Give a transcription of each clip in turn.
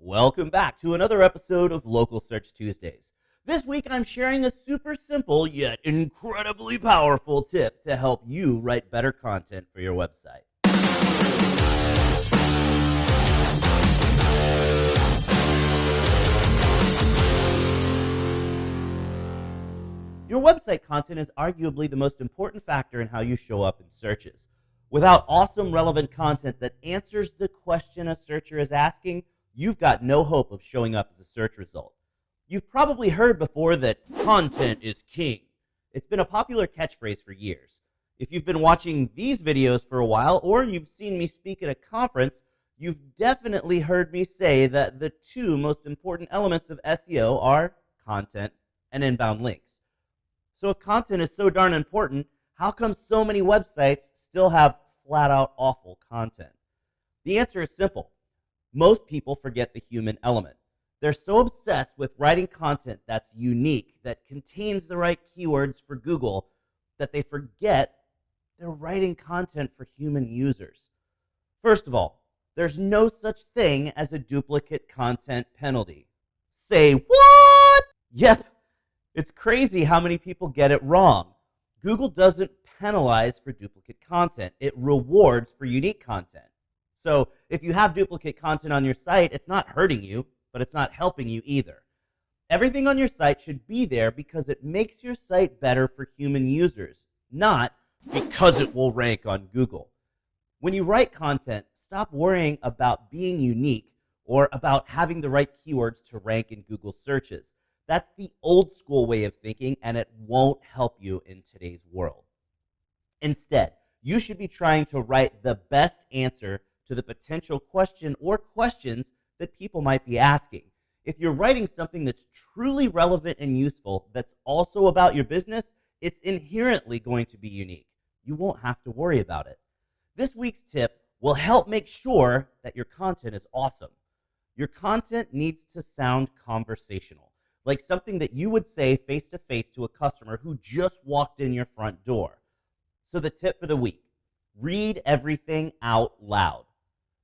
Welcome back to another episode of Local Search Tuesdays. This week I'm sharing a super simple yet incredibly powerful tip to help you write better content for your website. Your website content is arguably the most important factor in how you show up in searches. Without awesome, relevant content that answers the question a searcher is asking, you've got no hope of showing up as a search result. You've probably heard before that content is king. It's been a popular catchphrase for years. If you've been watching these videos for a while, or you've seen me speak at a conference, you've definitely heard me say that the two most important elements of SEO are content and inbound links. So if content is so darn important, how come so many websites still have flat-out awful content? The answer is simple. Most people forget the human element. They're so obsessed with writing content that's unique, that contains the right keywords for Google, that they forget they're writing content for human users. First of all, there's no such thing as a duplicate content penalty. Say what? Yep, it's crazy how many people get it wrong. Google doesn't penalize for duplicate content. It rewards for unique content. So if you have duplicate content on your site, it's not hurting you, but it's not helping you either. Everything on your site should be there because it makes your site better for human users, not because it will rank on Google. When you write content, stop worrying about being unique or about having the right keywords to rank in Google searches. That's the old school way of thinking, and it won't help you in today's world. Instead, you should be trying to write the best answer to the potential question or questions that people might be asking. If you're writing something that's truly relevant and useful, that's also about your business, it's inherently going to be unique. You won't have to worry about it. This week's tip will help make sure that your content is awesome. Your content needs to sound conversational, like something that you would say face-to-face to a customer who just walked in your front door. So the tip for the week, read everything out loud.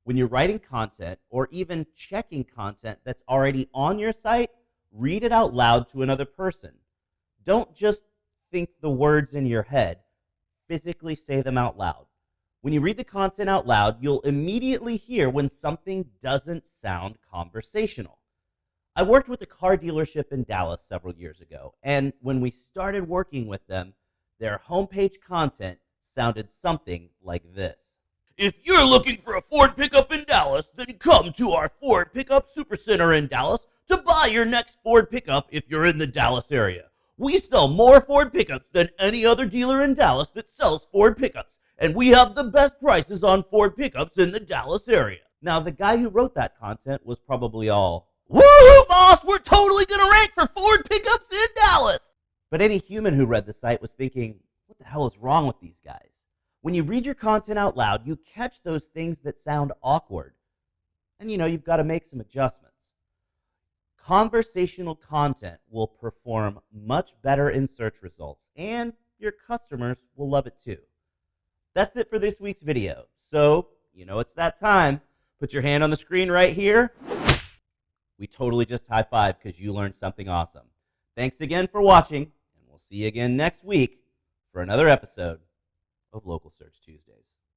When you're writing content or even checking content that's already on your site, read it out loud to another person. Don't just think the words in your head, physically say them out loud. When you read the content out loud, you'll immediately hear when something doesn't sound conversational. I worked with a car dealership in Dallas several years ago, and when we started working with them, their homepage content sounded something like this. If you're looking for a Ford pickup in Dallas, then come to our Ford Pickup Supercenter in Dallas to buy your next Ford pickup if you're in the Dallas area. We sell more Ford pickups than any other dealer in Dallas that sells Ford pickups, and we have the best prices on Ford pickups in the Dallas area. Now, the guy who wrote that content was probably all, "Woohoo, boss, we're totally going to rank for Ford pickups in Dallas." But any human who read the site was thinking, what the hell is wrong with these guys? When you read your content out loud, you catch those things that sound awkward. And you've got to make some adjustments. Conversational content will perform much better in search results, and your customers will love it too. That's it for this week's video. So, it's that time. Put your hand on the screen right here. We totally just high-fived because you learned something awesome. Thanks again for watching, and we'll see you again next week for another episode of Local Search Tuesdays.